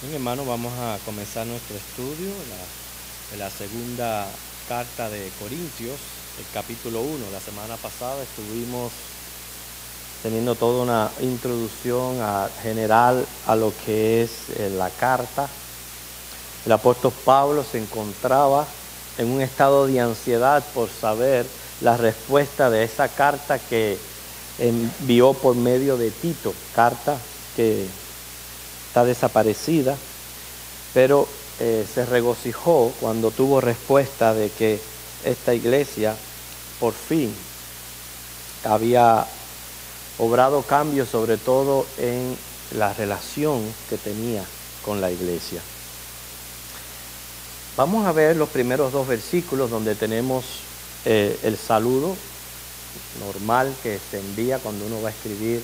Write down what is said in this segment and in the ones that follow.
Bien, hermano, vamos a comenzar nuestro estudio de la segunda carta de Corintios, el capítulo 1. La semana pasada estuvimos teniendo toda una introducción general a lo que es la carta. El apóstol Pablo se encontraba en un estado de ansiedad por saber la respuesta de esa carta que envió por medio de Tito, carta que está desaparecida, pero se regocijó cuando tuvo respuesta de que esta iglesia por fin había obrado cambios, sobre todo en la relación que tenía con la iglesia. Vamos a ver los primeros dos versículos donde tenemos el saludo normal que se envía cuando uno va a escribir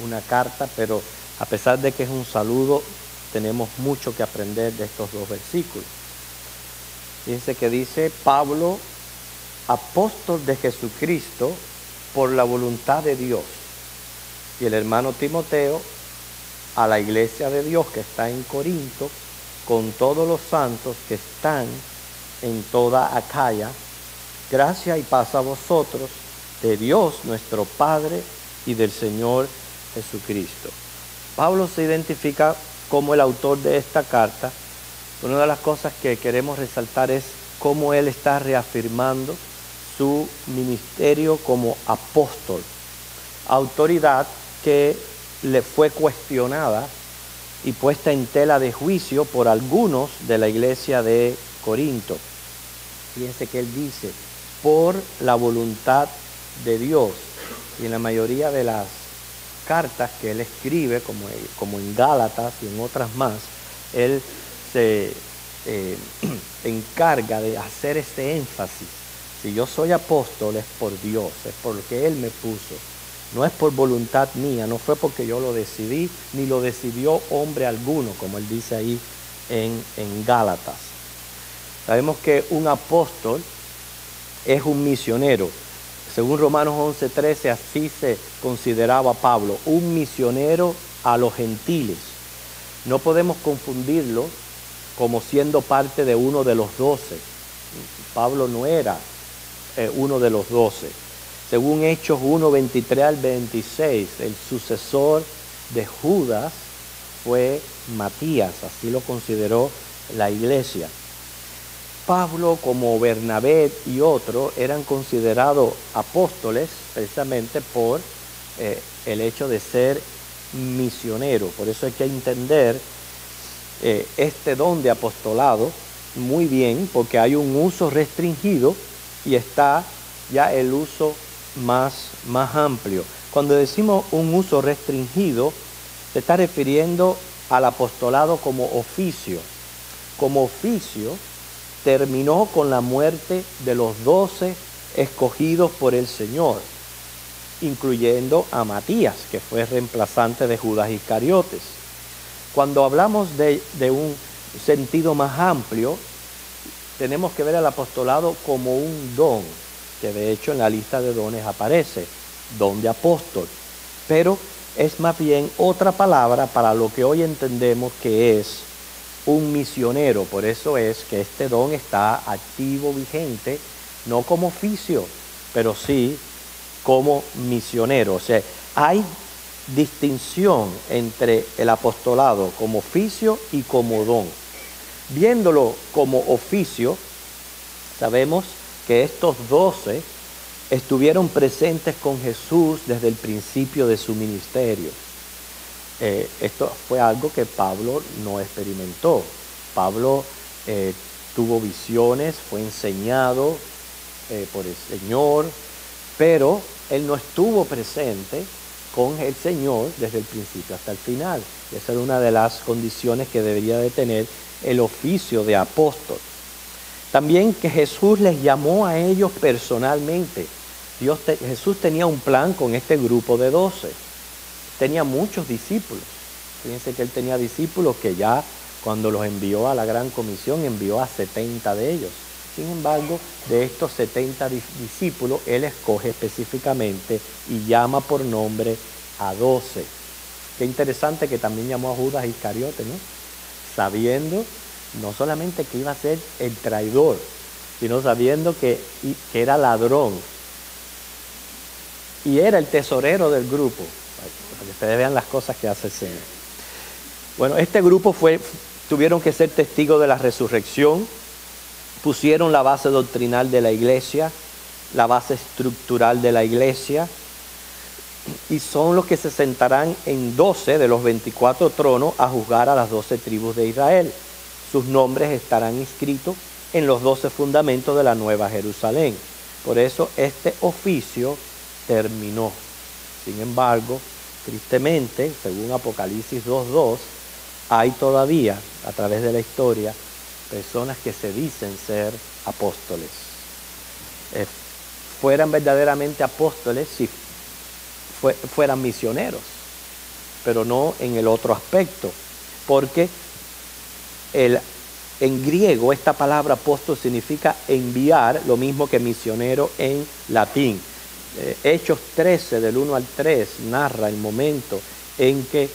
una carta, pero a pesar de que es un saludo, tenemos mucho que aprender de estos dos versículos. Fíjense que dice: Pablo, apóstol de Jesucristo, por la voluntad de Dios, y el hermano Timoteo, a la iglesia de Dios que está en Corinto, con todos los santos que están en toda Acaya, gracia y paz a vosotros, de Dios nuestro Padre y del Señor Jesucristo. Pablo se identifica como el autor de esta carta. Una de las cosas que queremos resaltar es cómo él está reafirmando su ministerio como apóstol, autoridad que le fue cuestionada y puesta en tela de juicio por algunos de la iglesia de Corinto. Fíjense que él dice: por la voluntad de Dios. Y en la mayoría de las cartas que él escribe, como en Gálatas y en otras más, él se encarga de hacer este énfasis: si yo soy apóstol es por Dios, es porque Él me puso, no es por voluntad mía, no fue porque yo lo decidí, ni lo decidió hombre alguno, como él dice ahí en Gálatas. Sabemos que un apóstol es un misionero. Según Romanos 11:13, así se consideraba Pablo, un misionero a los gentiles. No podemos confundirlo como siendo parte de uno de los 12. Pablo no era uno de los 12. Según Hechos 1:23 al 26, el sucesor de Judas fue Matías, así lo consideró la iglesia. Pablo, como Bernabé y otros, eran considerados apóstoles precisamente por el hecho de ser misioneros. Por eso hay que entender este don de apostolado muy bien, porque hay un uso restringido y está ya el uso más amplio. Cuando decimos un uso restringido, se está refiriendo al apostolado como oficio. Como oficio terminó con la muerte de los 12 escogidos por el Señor, incluyendo a Matías, que fue reemplazante de Judas Iscariotes. Cuando hablamos de un sentido más amplio, tenemos que ver al apostolado como un don, que de hecho en la lista de dones aparece, don de apóstol, pero es más bien otra palabra para lo que hoy entendemos que es un misionero. Por eso es que este don está activo, vigente, no como oficio, pero sí como misionero. O sea, hay distinción entre el apostolado como oficio y como don. Viéndolo como oficio, sabemos que estos 12 estuvieron presentes con Jesús desde el principio de su ministerio. Esto fue algo que Pablo no experimentó. Pablo tuvo visiones, fue enseñado por el Señor, pero él no estuvo presente con el Señor desde el principio hasta el final. Esa era una de las condiciones que debería de tener el oficio de apóstol. También que Jesús les llamó a ellos personalmente. Jesús tenía un plan con este grupo de 12. Tenía muchos discípulos. Fíjense que él tenía discípulos que ya cuando los envió a la gran comisión envió a 70 de ellos. Sin embargo, de estos 70 discípulos, él escoge específicamente y llama por nombre a 12. Qué interesante que también llamó a Judas Iscariote, ¿no? sabiendo no solamente que iba a ser el traidor, sino sabiendo que era ladrón y era el tesorero del grupo, para que ustedes vean las cosas que hace el Señor. Bueno, este grupo tuvieron que ser testigos de la resurrección, pusieron la base doctrinal de la iglesia, la base estructural de la iglesia, y son los que se sentarán en 12 de los 24 tronos a juzgar a las 12 tribus de Israel. Sus nombres estarán inscritos en los 12 fundamentos de la Nueva Jerusalén. Por eso este oficio terminó. Sin embargo, tristemente, según Apocalipsis 2:2, hay todavía, a través de la historia, personas que se dicen ser apóstoles. Fueran verdaderamente apóstoles si fueran misioneros, pero no en el otro aspecto, porque en griego esta palabra apóstol significa enviar, lo mismo que misionero en latín. Hechos 13, del 1 al 3, narra el momento en que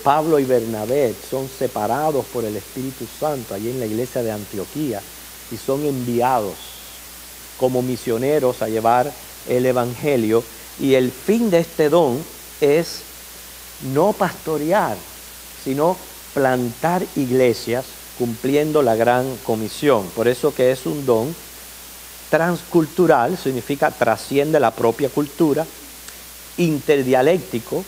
Pablo y Bernabé son separados por el Espíritu Santo allí en la iglesia de Antioquía y son enviados como misioneros a llevar el evangelio, y el fin de este don es no pastorear, sino plantar iglesias cumpliendo la gran comisión. Por eso que es un don transcultural, significa trasciende la propia cultura, interdialéctico, o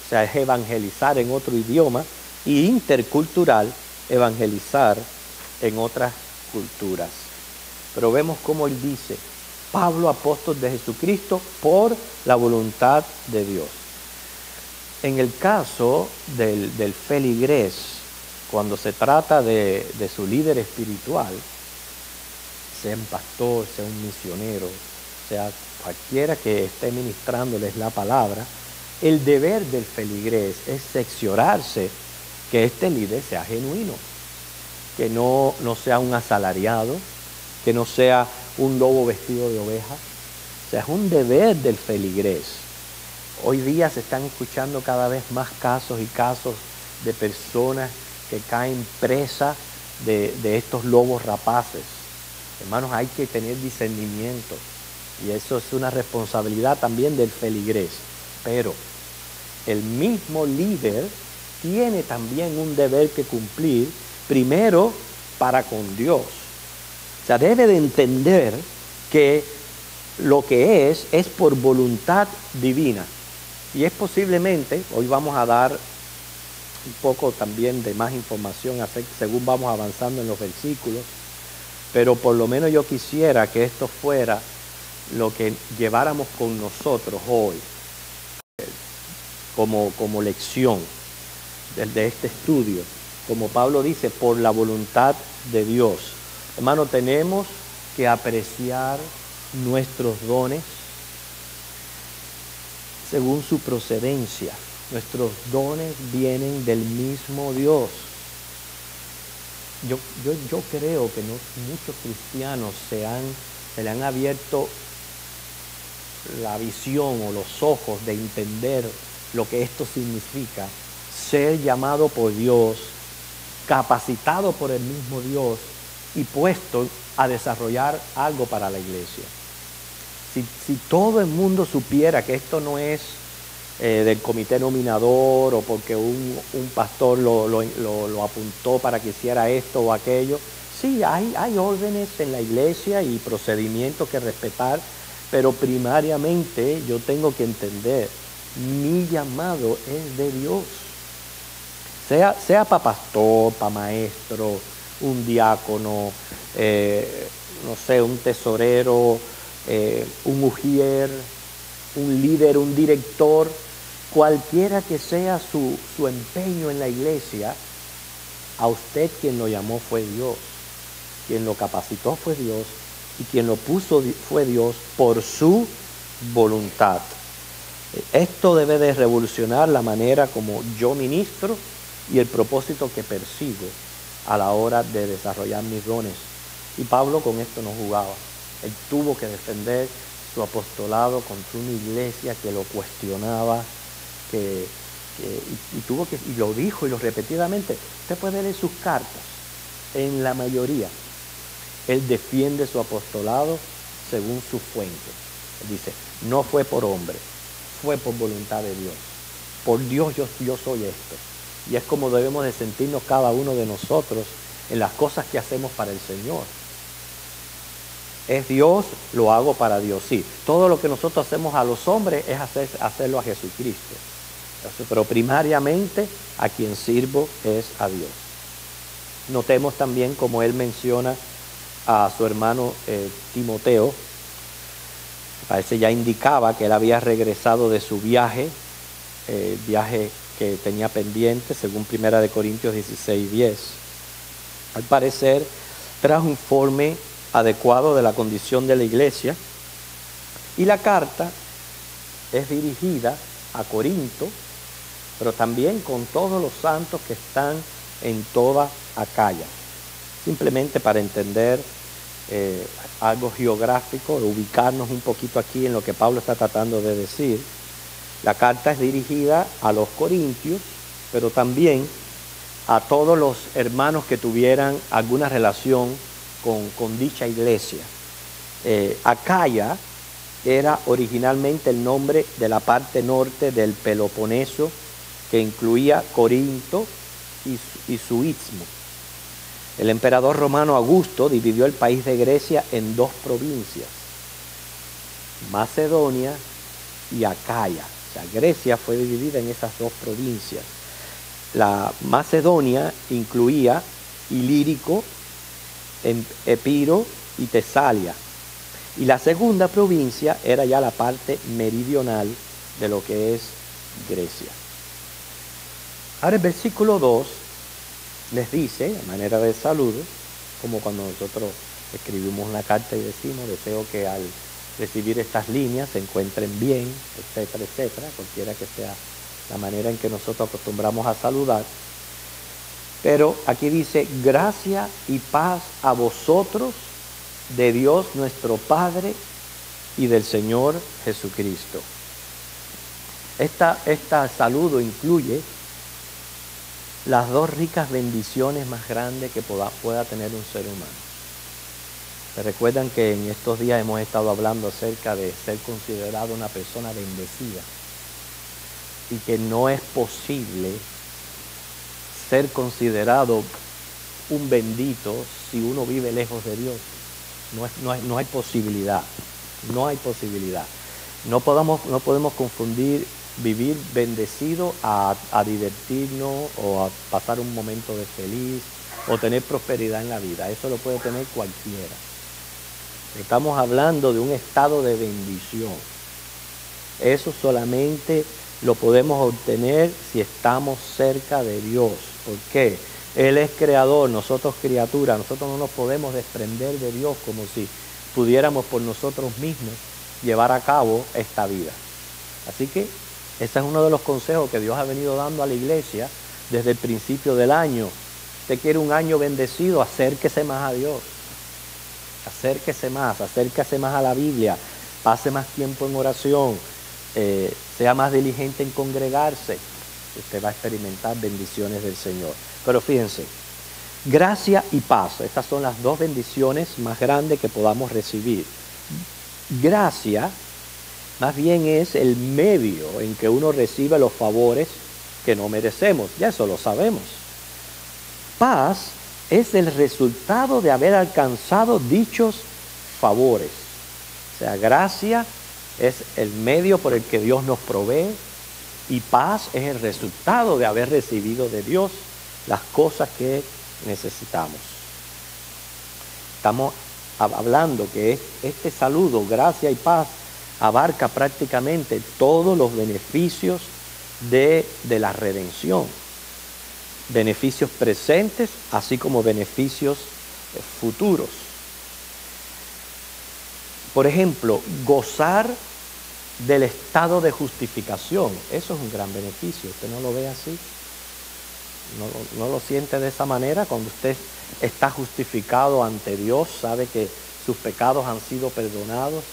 sea, es evangelizar en otro idioma, y intercultural, evangelizar en otras culturas. Pero vemos cómo él dice: Pablo, apóstol de Jesucristo, por la voluntad de Dios. En el caso del feligrés, cuando se trata de su líder espiritual, sea un pastor, sea un misionero, sea cualquiera que esté ministrándoles la palabra, el deber del feligrés es cerciorarse que este líder sea genuino, que no sea un asalariado, que no sea un lobo vestido de oveja. O sea, es un deber del feligrés. Hoy día se están escuchando cada vez más casos y casos de personas que caen presa de estos lobos rapaces. Hermanos, hay que tener discernimiento, y eso es una responsabilidad también del feligrés. Pero el mismo líder tiene también un deber que cumplir, primero para con Dios. O sea, debe de entender que lo que es por voluntad divina. Y es posiblemente, hoy vamos a dar un poco también de más información según vamos avanzando en los versículos, pero por lo menos yo quisiera que esto fuera lo que lleváramos con nosotros hoy como lección de este estudio. Como Pablo dice, por la voluntad de Dios. Hermano, tenemos que apreciar nuestros dones según su procedencia. Nuestros dones vienen del mismo Dios. Yo creo que muchos cristianos se le han abierto la visión o los ojos de entender lo que esto significa: ser llamado por Dios, capacitado por el mismo Dios y puesto a desarrollar algo para la iglesia. Si todo el mundo supiera que esto no es del comité nominador o porque un pastor lo apuntó para que hiciera esto o aquello. Sí, hay órdenes en la iglesia y procedimientos que respetar, pero primariamente yo tengo que entender, mi llamado es de Dios. Sea para pastor, para maestro, un diácono, no sé, un tesorero, un ujier, un líder, un director, cualquiera que sea su empeño en la iglesia, a usted quien lo llamó fue Dios, quien lo capacitó fue Dios, y quien lo puso fue Dios por su voluntad. Esto debe de revolucionar la manera como yo ministro y el propósito que persigo a la hora de desarrollar mis dones. Y Pablo con esto no jugaba. Él tuvo que defender su apostolado contra una iglesia que lo cuestionaba, que y lo dijo y lo repetidamente. Usted puede leer sus cartas, en la mayoría. Él defiende su apostolado según su fuente. Él dice, no fue por hombre, fue por voluntad de Dios. Por Dios yo soy esto. Y es como debemos de sentirnos cada uno de nosotros en las cosas que hacemos para el Señor. Es Dios, lo hago para Dios. Sí, todo lo que nosotros hacemos a los hombres es hacerlo a Jesucristo. Pero primariamente a quien sirvo es a Dios. Notemos también como él menciona a su hermano Timoteo. Parece ya indicaba que él había regresado de su viaje, viaje que tenía pendiente, según 1 Corintios 16:10. Al parecer trajo informe adecuado de la condición de la iglesia, y la carta es dirigida a Corinto, pero también con todos los santos que están en toda Acaya. Simplemente para entender algo geográfico, ubicarnos un poquito aquí en lo que Pablo está tratando de decir. La carta es dirigida a los corintios, pero también a todos los hermanos que tuvieran alguna relación con dicha iglesia. Acaya era originalmente el nombre de la parte norte del Peloponeso, que incluía Corinto y su istmo. El emperador romano Augusto dividió el país de Grecia en dos provincias, Macedonia y Acaya. O sea, Grecia fue dividida en esas dos provincias. La Macedonia incluía Ilírico, Epiro y Tesalia. Y la segunda provincia era ya la parte meridional de lo que es Grecia. Ahora el versículo 2 les dice, a manera de saludo, como cuando nosotros escribimos una carta y decimos, deseo que al recibir estas líneas se encuentren bien, etcétera, etcétera, cualquiera que sea la manera en que nosotros acostumbramos a saludar. Pero aquí dice, gracia y paz a vosotros, de Dios nuestro Padre y del Señor Jesucristo. Esta saludo incluye las dos ricas bendiciones más grandes que pueda tener un ser humano. ¿Se recuerdan que en estos días hemos estado hablando acerca de ser considerado una persona bendecida? Y que no es posible ser considerado un bendito si uno vive lejos de Dios. No hay posibilidad. No hay posibilidad. No podemos confundir vivir bendecido a divertirnos o a pasar un momento de feliz o tener prosperidad en la vida. Eso lo puede tener cualquiera. Estamos hablando de un estado de bendición. Eso solamente lo podemos obtener si estamos cerca de Dios. ¿Por qué? Él es creador, nosotros criaturas. Nosotros no nos podemos desprender de Dios como si pudiéramos por nosotros mismos llevar a cabo esta vida. Así que ese es uno de los consejos que Dios ha venido dando a la iglesia desde el principio del año. Usted quiere un año bendecido, acérquese más a Dios. Acérquese más a la Biblia, pase más tiempo en oración, sea más diligente en congregarse. Usted va a experimentar bendiciones del Señor. Pero fíjense, gracia y paz, estas son las dos bendiciones más grandes que podamos recibir. Gracia más bien es el medio en que uno recibe los favores que no merecemos, ya eso lo sabemos. Paz es el resultado de haber alcanzado dichos favores. O sea, gracia es el medio por el que Dios nos provee y paz es el resultado de haber recibido de Dios las cosas que necesitamos. Estamos hablando que este saludo, gracia y paz, abarca prácticamente todos los beneficios de la redención. Beneficios presentes, así como beneficios futuros. Por ejemplo, gozar del estado de justificación. Eso es un gran beneficio. ¿Usted no lo ve así? ¿No lo siente de esa manera? Cuando usted está justificado ante Dios, sabe que sus pecados han sido perdonados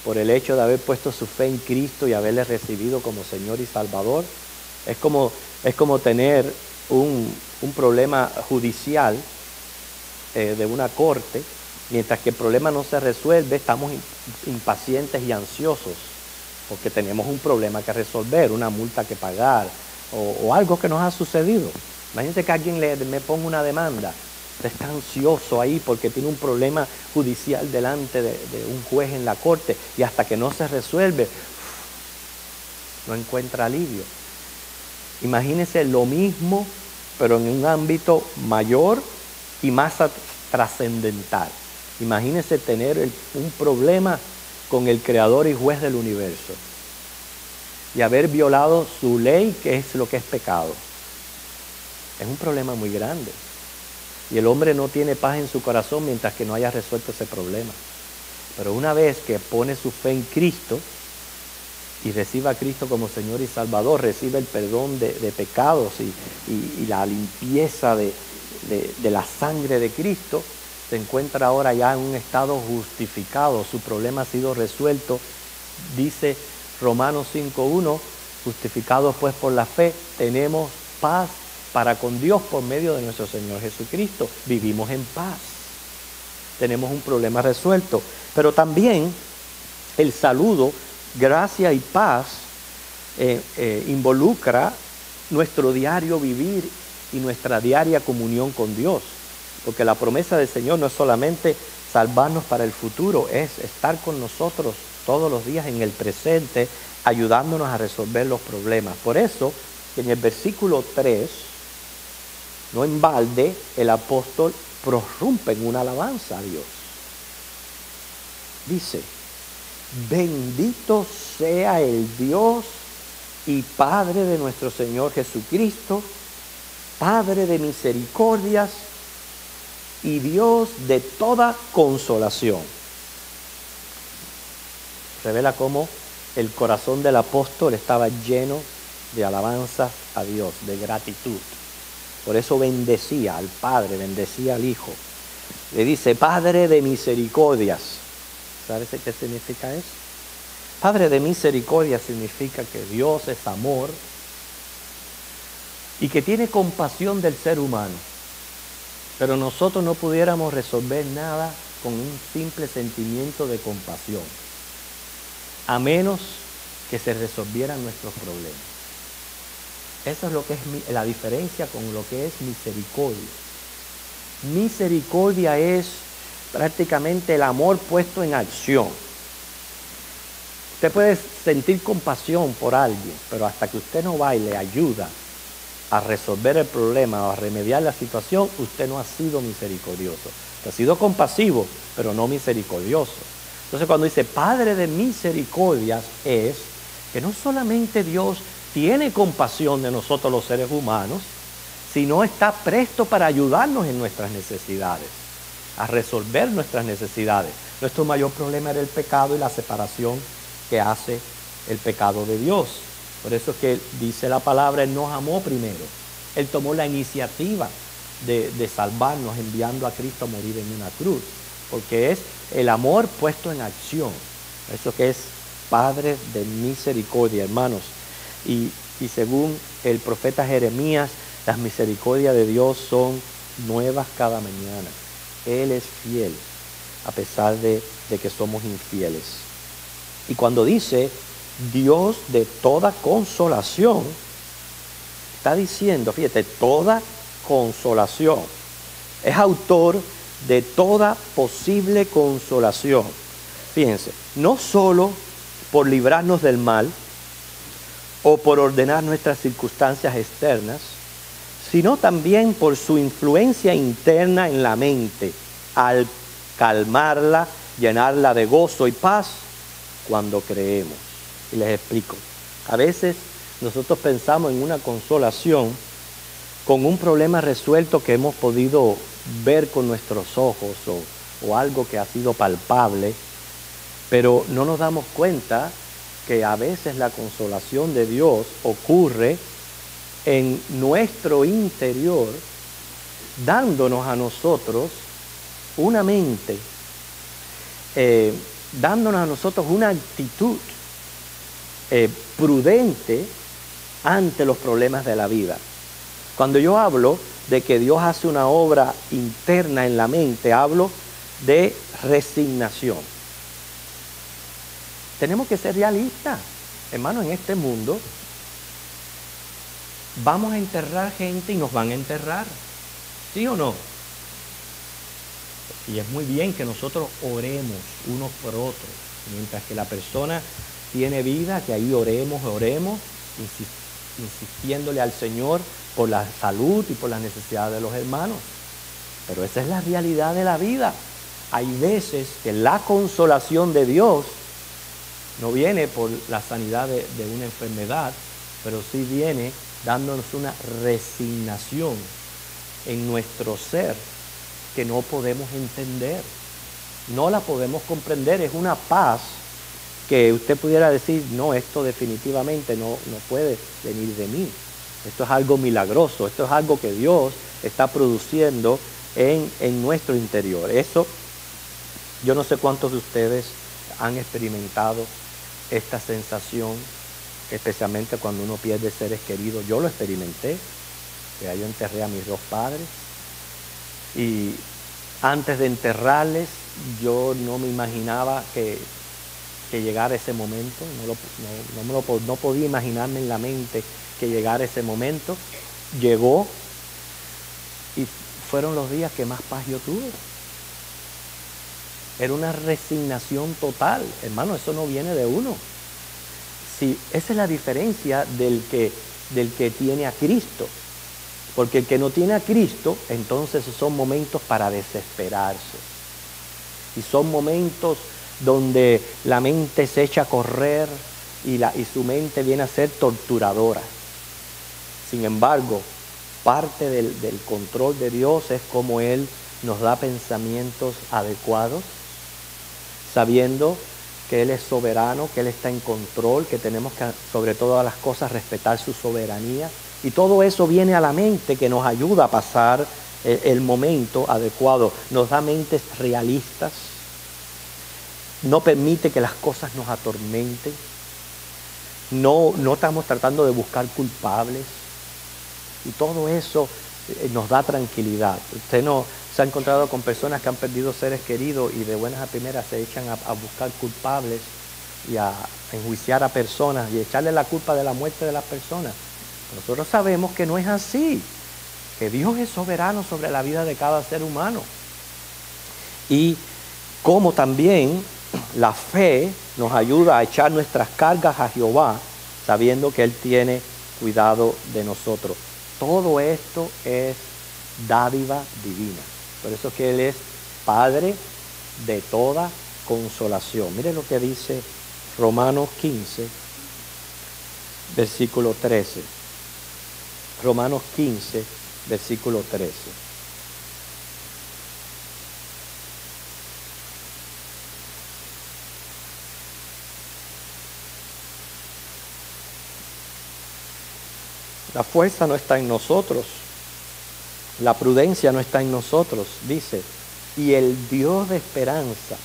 por el hecho de haber puesto su fe en Cristo y haberle recibido como Señor y Salvador. Es como tener un problema judicial de una corte. Mientras que el problema no se resuelve, estamos impacientes y ansiosos porque tenemos un problema que resolver, una multa que pagar o algo que nos ha sucedido. Imagínense que alguien me ponga una demanda. Usted está ansioso ahí porque tiene un problema judicial delante de un juez en la corte y hasta que no se resuelve, no encuentra alivio. Imagínense lo mismo, pero en un ámbito mayor y más trascendental. Imagínense tener un problema con el creador y juez del universo y haber violado su ley, que es lo que es pecado. Es un problema muy grande. Y el hombre no tiene paz en su corazón mientras que no haya resuelto ese problema. Pero una vez que pone su fe en Cristo y reciba a Cristo como Señor y Salvador, recibe el perdón de pecados y la limpieza de la sangre de Cristo, se encuentra ahora ya en un estado justificado. Su problema ha sido resuelto. Dice Romanos 5:1, justificados pues por la fe, tenemos paz para con Dios por medio de nuestro Señor Jesucristo. Vivimos en paz. Tenemos un problema resuelto. Pero también el saludo, gracia y paz, involucra nuestro diario vivir y nuestra diaria comunión con Dios. Porque la promesa del Señor no es solamente salvarnos para el futuro, es estar con nosotros todos los días en el presente, ayudándonos a resolver los problemas. Por eso, en el versículo 3, no en balde, el apóstol prorrumpe en una alabanza a Dios. Dice: bendito sea el Dios y Padre de nuestro Señor Jesucristo, Padre de misericordias y Dios de toda consolación. Revela cómo el corazón del apóstol estaba lleno de alabanza a Dios, de gratitud. Por eso bendecía al Padre, bendecía al Hijo. Le dice: Padre de misericordias. ¿Sabes qué significa eso? Padre de misericordia significa que Dios es amor y que tiene compasión del ser humano. Pero nosotros no pudiéramos resolver nada con un simple sentimiento de compasión, a menos que se resolvieran nuestros problemas. Eso es lo que es la diferencia con lo que es misericordia. Misericordia es prácticamente el amor puesto en acción. Usted puede sentir compasión por alguien, pero hasta que usted no va y le ayuda a resolver el problema o a remediar la situación, usted no ha sido misericordioso. Usted ha sido compasivo, pero no misericordioso. Entonces, cuando dice Padre de misericordias, es que no solamente Dios tiene compasión de nosotros los seres humanos, sino está presto para ayudarnos en nuestras necesidades, a resolver nuestras necesidades. Nuestro mayor problema era el pecado y la separación que hace el pecado de Dios. Por eso es que dice la palabra, Él nos amó primero. Él tomó la iniciativa de salvarnos enviando a Cristo a morir en una cruz, porque es el amor puesto en acción. Eso que es Padre de misericordia, hermanos. Y según el profeta Jeremías, las misericordias de Dios son nuevas cada mañana. Él es fiel, a pesar de que somos infieles. Y cuando dice Dios de toda consolación, está diciendo, fíjate, toda consolación. Es autor de toda posible consolación. Fíjense, no solo por librarnos del mal o por ordenar nuestras circunstancias externas, sino también por su influencia interna en la mente, al calmarla, llenarla de gozo y paz cuando creemos. Y les explico. A veces nosotros pensamos en una consolación con un problema resuelto que hemos podido ver con nuestros ojos o algo que ha sido palpable, pero no nos damos cuenta que a veces la consolación de Dios ocurre en nuestro interior, dándonos a nosotros una mente, dándonos a nosotros una actitud prudente ante los problemas de la vida. Cuando yo hablo de que Dios hace una obra interna en la mente, hablo de resignación. Tenemos que ser realistas, hermano. En este mundo vamos a enterrar gente y nos van a enterrar, ¿sí o no? Y es muy bien que nosotros oremos unos por otros, mientras que la persona tiene vida, que ahí oremos, insistiéndole al Señor por la salud y por las necesidades de los hermanos. Pero esa es la realidad de la vida. Hay veces que la consolación de Dios no viene por la sanidad de una enfermedad, pero sí viene dándonos una resignación en nuestro ser que no podemos entender, no la podemos comprender. Es una paz que usted pudiera decir, no, esto definitivamente no puede venir de mí. Esto es algo milagroso, esto es algo que Dios está produciendo en nuestro interior. Eso, yo no sé cuántos de ustedes han experimentado esta sensación, especialmente cuando uno pierde seres queridos. Yo lo experimenté, yo enterré a mis dos padres y antes de enterrarles yo no me imaginaba que llegara ese momento, no podía imaginarme en la mente que llegara ese momento. Llegó y fueron los días que más paz yo tuve. Era una resignación total, hermano. Eso no viene de uno. Sí, esa es la diferencia del que tiene a Cristo. Porque el que no tiene a Cristo, entonces son momentos para desesperarse. Y son momentos donde la mente se echa a correr y su mente viene a ser torturadora. Sin embargo, parte del control de Dios es como Él nos da pensamientos adecuados, sabiendo que Él es soberano, que Él está en control, que tenemos que, sobre todas las cosas, respetar su soberanía. Y todo eso viene a la mente, que nos ayuda a pasar el momento adecuado. Nos da mentes realistas, no permite que las cosas nos atormenten. No estamos tratando de buscar culpables. Y todo eso nos da tranquilidad. Usted no se ha encontrado con personas que han perdido seres queridos y de buenas a primeras se echan a buscar culpables y a enjuiciar a personas y echarle la culpa de la muerte de las personas. Nosotros sabemos que no es así, que Dios es soberano sobre la vida de cada ser humano. Y como también la fe nos ayuda a echar nuestras cargas a Jehová, sabiendo que Él tiene cuidado de nosotros. Todo esto es dádiva divina. Por eso que Él es Padre de toda consolación. Mire lo que dice Romanos 15, versículo 13. Romanos 15, versículo 13. La fuerza no está en nosotros, la prudencia no está en nosotros, dice, y el Dios de esperanza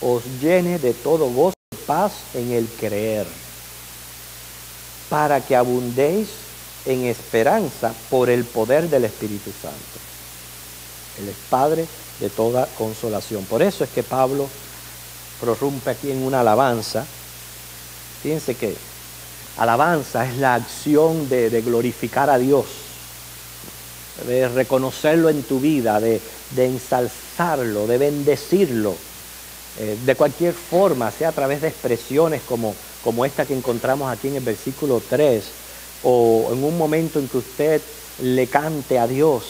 os llene de todo gozo y paz en el creer, para que abundéis en esperanza por el poder del Espíritu Santo. Él es Padre de toda consolación. Por eso es que Pablo prorrumpe aquí en una alabanza. Fíjense que alabanza es la acción de glorificar a Dios, de reconocerlo en tu vida, de ensalzarlo, de bendecirlo, de cualquier forma, sea a través de expresiones como esta que encontramos aquí en el versículo 3, o en un momento en que usted le cante a Dios,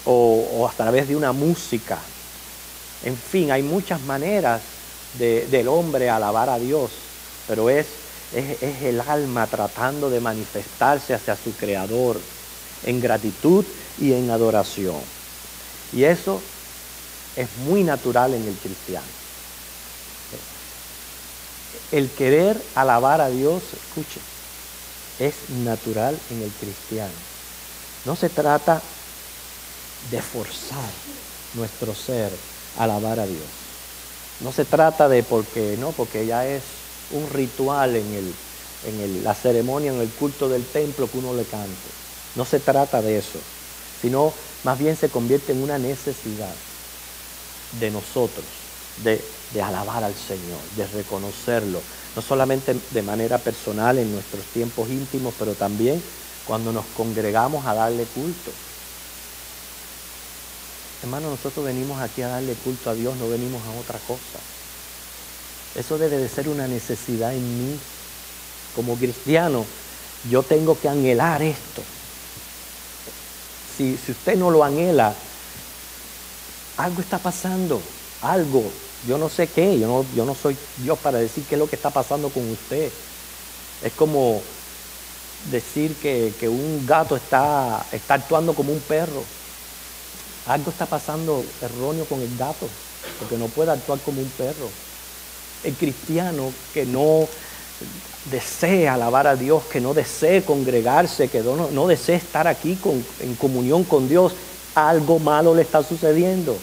o a través de una música. En fin, hay muchas maneras del hombre alabar a Dios, pero es el alma tratando de manifestarse hacia su Creador en gratitud y en adoración. Y eso es muy natural en el cristiano. El querer alabar a Dios, escuche, es natural en el cristiano. No se trata de forzar nuestro ser a alabar a Dios. No se trata de porque ya es un ritual en la ceremonia, en el culto del templo, que uno le cante. No se trata de eso, sino más bien se convierte en una necesidad de nosotros, de alabar al Señor, de reconocerlo, no solamente de manera personal en nuestros tiempos íntimos, pero también cuando nos congregamos a darle culto. Hermano, nosotros venimos aquí a darle culto a Dios, no venimos a otra cosa. Eso debe de ser una necesidad en mí. Como cristiano, yo tengo que anhelar esto. Si usted no lo anhela, algo está pasando, algo. Yo no sé qué, yo no soy Dios para decir qué es lo que está pasando con usted. Es como decir que un gato está actuando como un perro. Algo está pasando erróneo con el gato, porque no puede actuar como un perro. El cristiano que no desea alabar a Dios, que no desee congregarse, que no desee estar aquí en comunión con Dios, algo malo le está sucediendo.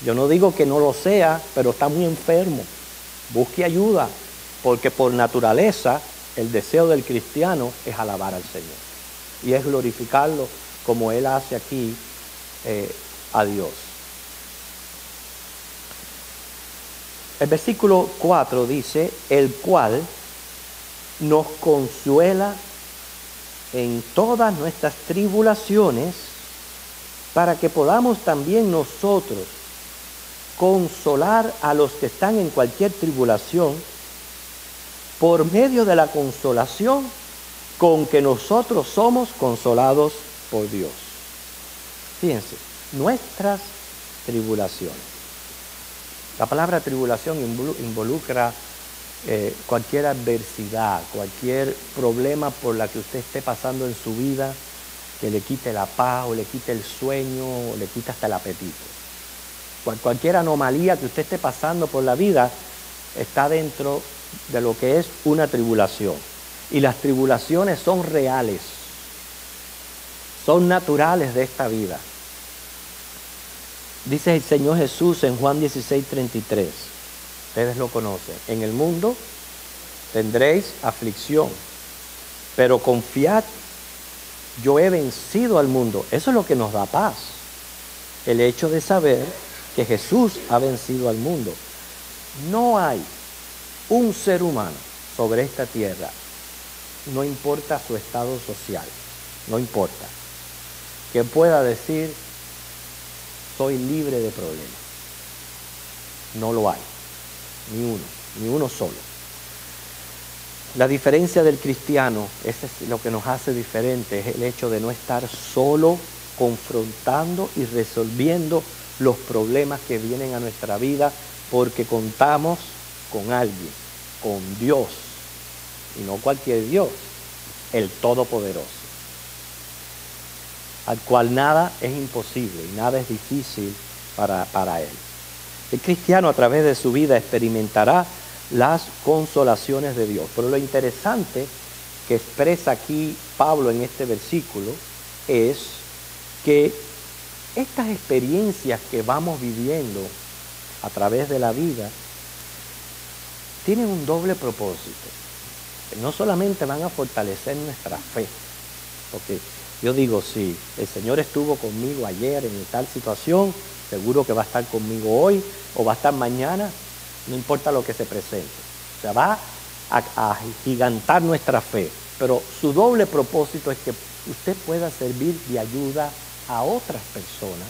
Yo no digo que no lo sea, pero está muy enfermo. Busque ayuda, porque por naturaleza el deseo del cristiano es alabar al Señor y es glorificarlo como Él hace aquí a Dios. El versículo 4 dice, el cual nos consuela en todas nuestras tribulaciones, para que podamos también nosotros consolar a los que están en cualquier tribulación, por medio de la consolación con que nosotros somos consolados por Dios. Fíjense, nuestras tribulaciones. La palabra tribulación involucra cualquier adversidad, cualquier problema por la que usted esté pasando en su vida, que le quite la paz, o le quite el sueño, o le quite hasta el apetito. Cualquier anomalía que usted esté pasando por la vida está dentro de lo que es una tribulación. Y las tribulaciones son reales, son naturales de esta vida. Dice el Señor Jesús en Juan 16:33, ustedes lo conocen, en el mundo tendréis aflicción, pero confiad, yo he vencido al mundo. Eso es lo que nos da paz, el hecho de saber que Jesús ha vencido al mundo. No hay un ser humano sobre esta tierra, no importa su estado social, no importa, que pueda decir, soy libre de problemas. No lo hay, ni uno solo. La diferencia del cristiano, ese es lo que nos hace diferente, es el hecho de no estar solo confrontando y resolviendo los problemas que vienen a nuestra vida, porque contamos con alguien, con Dios, y no cualquier Dios, el Todopoderoso, al cual nada es imposible y nada es difícil para Él. El cristiano a través de su vida experimentará las consolaciones de Dios. Pero lo interesante que expresa aquí Pablo en este versículo es que estas experiencias que vamos viviendo a través de la vida tienen un doble propósito. No solamente van a fortalecer nuestra fe, porque yo digo, si el Señor estuvo conmigo ayer en tal situación, seguro que va a estar conmigo hoy o va a estar mañana, no importa lo que se presente. O sea, va a gigantar nuestra fe, pero su doble propósito es que usted pueda servir de ayuda a otras personas.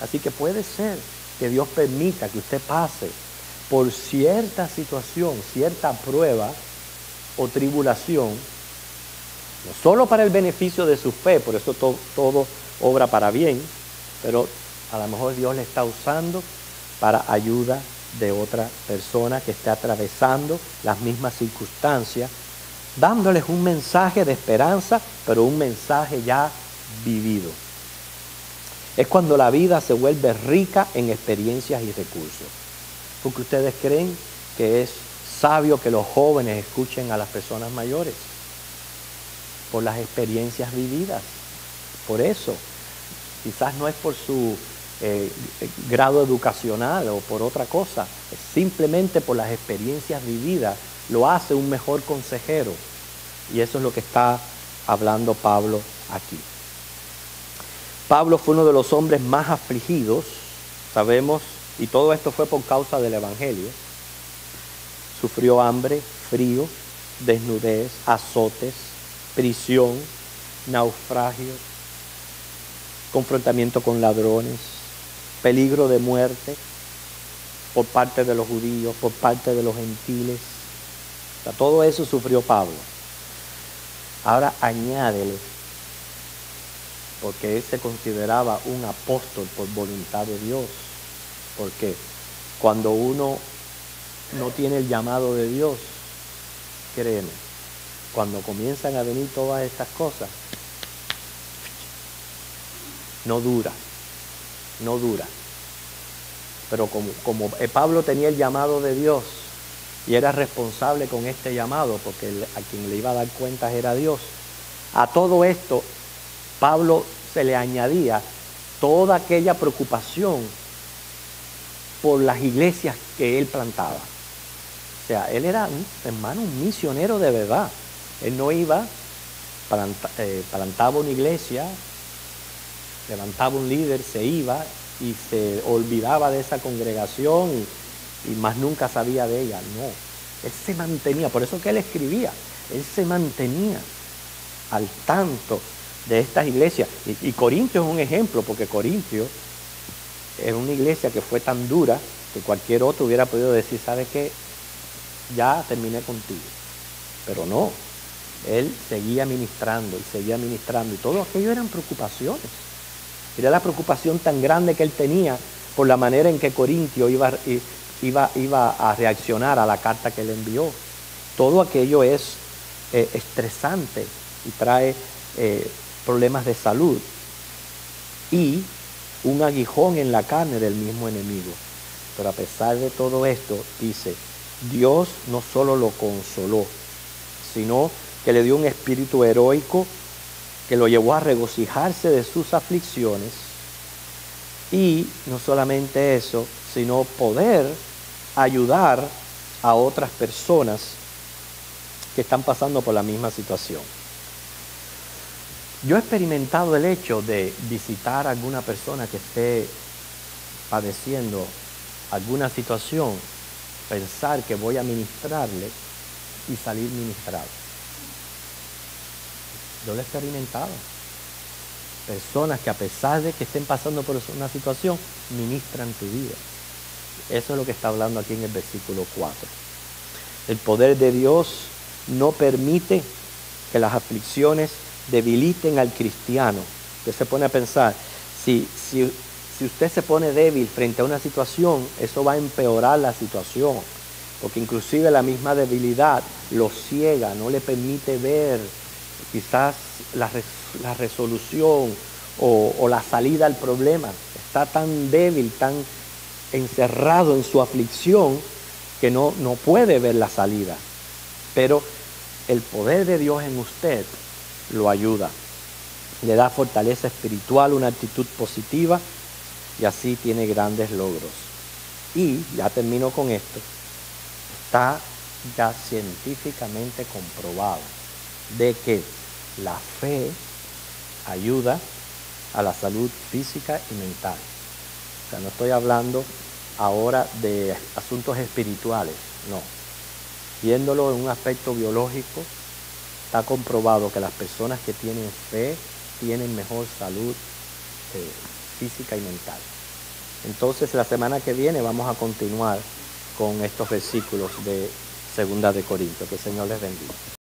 Así que puede ser que Dios permita que usted pase por cierta situación, cierta prueba o tribulación, no solo para el beneficio de su fe, por eso todo obra para bien, pero a lo mejor Dios le está usando para ayuda de otra persona que esté atravesando las mismas circunstancias, dándoles un mensaje de esperanza, pero un mensaje ya vivido. Es cuando la vida se vuelve rica en experiencias y recursos. Porque ustedes creen que es sabio que los jóvenes escuchen a las personas mayores, por las experiencias vividas. Por eso, quizás no es por su grado educacional o por otra cosa, es simplemente por las experiencias vividas lo hace un mejor consejero. Y eso es lo que está hablando Pablo aquí. Pablo fue uno de los hombres más afligidos, sabemos, y todo esto fue por causa del Evangelio. Sufrió hambre, frío, desnudez, azotes, prisión, naufragios, confrontamiento con ladrones, peligro de muerte por parte de los judíos, por parte de los gentiles. O sea, todo eso sufrió Pablo. Ahora añádele, porque él se consideraba un apóstol por voluntad de Dios. Porque cuando uno no tiene el llamado de Dios, créeme, cuando comienzan a venir todas estas cosas, no dura. Pero como Pablo tenía el llamado de Dios y era responsable con este llamado, porque a quien le iba a dar cuentas era Dios, a todo esto Pablo se le añadía toda aquella preocupación por las iglesias que él plantaba. O sea, él era un misionero de verdad. Él no iba, plantaba una iglesia, levantaba un líder, se iba y se olvidaba de esa congregación y más nunca sabía de ella. No, él se mantenía, por eso que él escribía, él se mantenía al tanto de estas iglesias. Y Corintio es un ejemplo, porque Corintio era una iglesia que fue tan dura que cualquier otro hubiera podido decir, ¿sabe qué? Ya terminé contigo. Pero no, él seguía ministrando, y todo aquello eran preocupaciones. Era la preocupación tan grande que él tenía por la manera en que Corintio iba a reaccionar a la carta que le envió. Todo aquello es estresante y trae problemas de salud y un aguijón en la carne del mismo enemigo. Pero a pesar de todo esto, dice, Dios no solo lo consoló, sino que le dio un espíritu heroico que lo llevó a regocijarse de sus aflicciones, y no solamente eso, sino poder ayudar a otras personas que están pasando por la misma situación. Yo he experimentado el hecho de visitar a alguna persona que esté padeciendo alguna situación, pensar que voy a ministrarle y salir ministrado. Yo lo he experimentado. Personas que a pesar de que estén pasando por una situación, ministran tu vida. Eso es lo que está hablando aquí en el versículo 4. El poder de Dios no permite que las aflicciones debiliten al cristiano. Usted se pone a pensar, si usted se pone débil frente a una situación, eso va a empeorar la situación, porque inclusive la misma debilidad lo ciega, no le permite ver quizás la resolución o la salida al problema. Está tan débil, tan encerrado en su aflicción que no puede ver la salida. Pero el poder de Dios en usted lo ayuda, le da fortaleza espiritual, una actitud positiva, y así tiene grandes logros. Y ya termino con esto, está ya científicamente comprobado de que la fe ayuda a la salud física y mental. O sea, no estoy hablando ahora de asuntos espirituales, no. Viéndolo en un aspecto biológico, está comprobado que las personas que tienen fe tienen mejor salud física y mental. Entonces, la semana que viene vamos a continuar con estos versículos de 2 de Corintios. Que el Señor les bendiga.